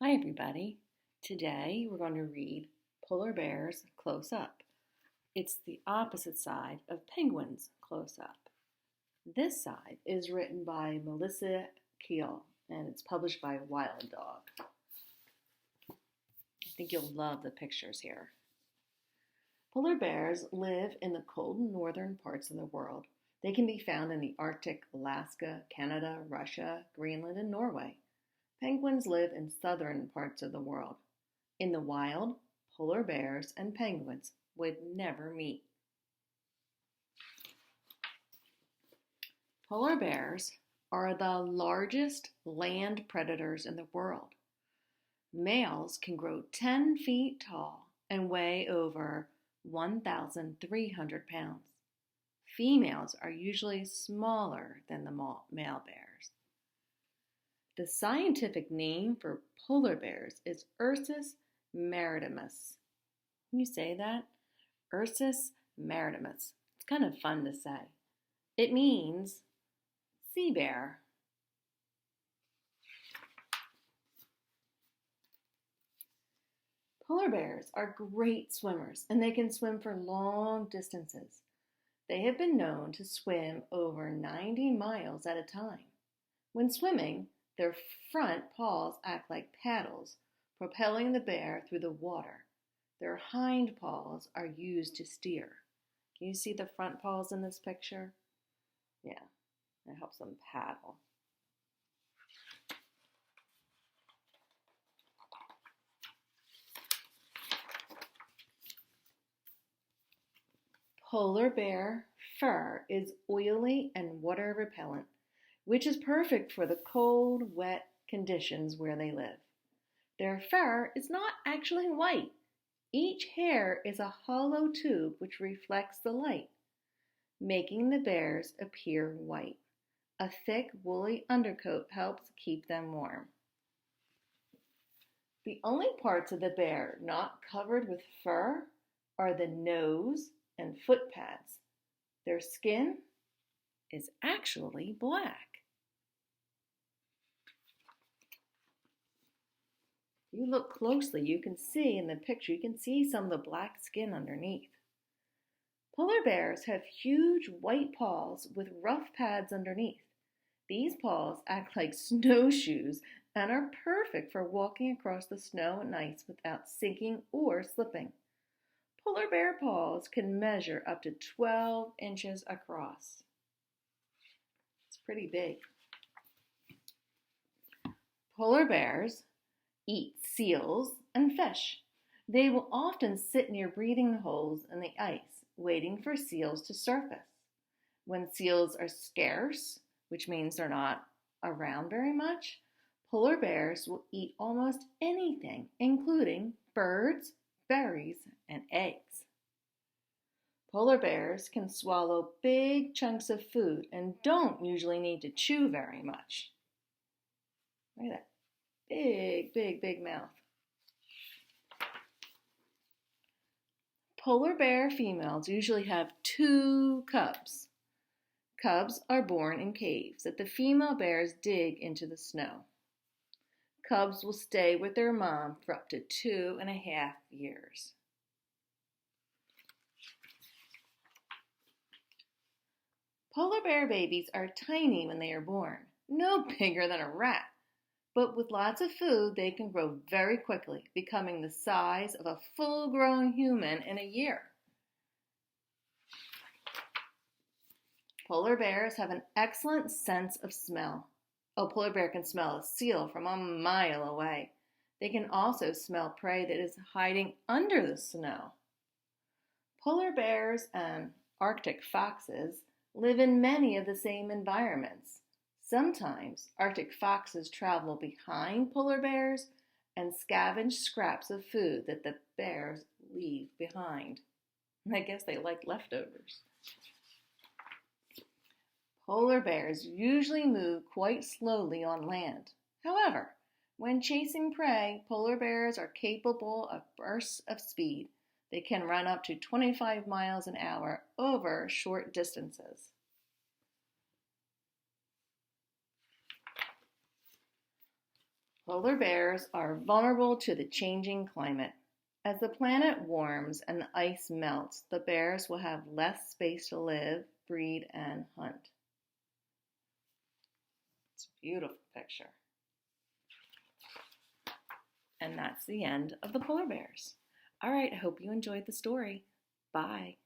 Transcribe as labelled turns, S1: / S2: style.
S1: Hi, everybody. Today we're going to read Polar Bears Close Up. It's the opposite side of Penguins Close Up. This side is written by Melissa Keil and it's published by Wild Dog. I think you'll love the pictures here. Polar bears live in the cold northern parts of the world. They can be found in the Arctic, Alaska, Canada, Russia, Greenland, and Norway. Penguins live in southern parts of the world. In the wild, polar bears and penguins would never meet. Polar bears are the largest land predators in the world. Males can grow 10 feet tall and weigh over 1,300 pounds. Females are usually smaller than the male bears. The scientific name for polar bears is Ursus maritimus. Can you say that? Ursus maritimus. It's kind of fun to say. It means sea bear. Polar bears are great swimmers and they can swim for long distances. They have been known to swim over 90 miles at a time. When swimming, their front paws act like paddles, propelling the bear through the water. Their hind paws are used to steer. Can you see the front paws in this picture? Yeah, that helps them paddle. Polar bear fur is oily and water repellent, which is perfect for the cold, wet conditions where they live. Their fur is not actually white. Each hair is a hollow tube which reflects the light, making the bears appear white. A thick, woolly undercoat helps keep them warm. The only parts of the bear not covered with fur are the nose and foot pads. Their skin is actually black. If you look closely, you can see in the picture, you can see some of the black skin underneath. Polar bears have huge white paws with rough pads underneath. These paws act like snowshoes and are perfect for walking across the snow and ice without sinking or slipping. Polar bear paws can measure up to 12 inches across. It's pretty big. Polar bears eat seals and fish. They will often sit near breathing holes in the ice, waiting for seals to surface. When seals are scarce, which means they're not around very much, polar bears will eat almost anything, including birds, berries, and eggs. Polar bears can swallow big chunks of food and don't usually need to chew very much. Look at that. Big mouth. Polar bear females usually have 2 cubs. Cubs are born in caves that the female bears dig into the snow. Cubs will stay with their mom for up to 2.5 years. Polar bear babies are tiny when they are born, no bigger than a rat. But with lots of food, they can grow very quickly, becoming the size of a full-grown human in a year. Polar bears have an excellent sense of smell. A polar bear can smell a seal from a mile away. They can also smell prey that is hiding under the snow. Polar bears and Arctic foxes live in many of the same environments. Sometimes Arctic foxes travel behind polar bears and scavenge scraps of food that the bears leave behind. I guess they like leftovers. Polar bears usually move quite slowly on land. However, when chasing prey, polar bears are capable of bursts of speed. They can run up to 25 miles an hour over short distances. Polar bears are vulnerable to the changing climate. As the planet warms and the ice melts, the bears will have less space to live, breed, and hunt. It's a beautiful picture. And that's the end of the polar bears. All right, I hope you enjoyed the story. Bye.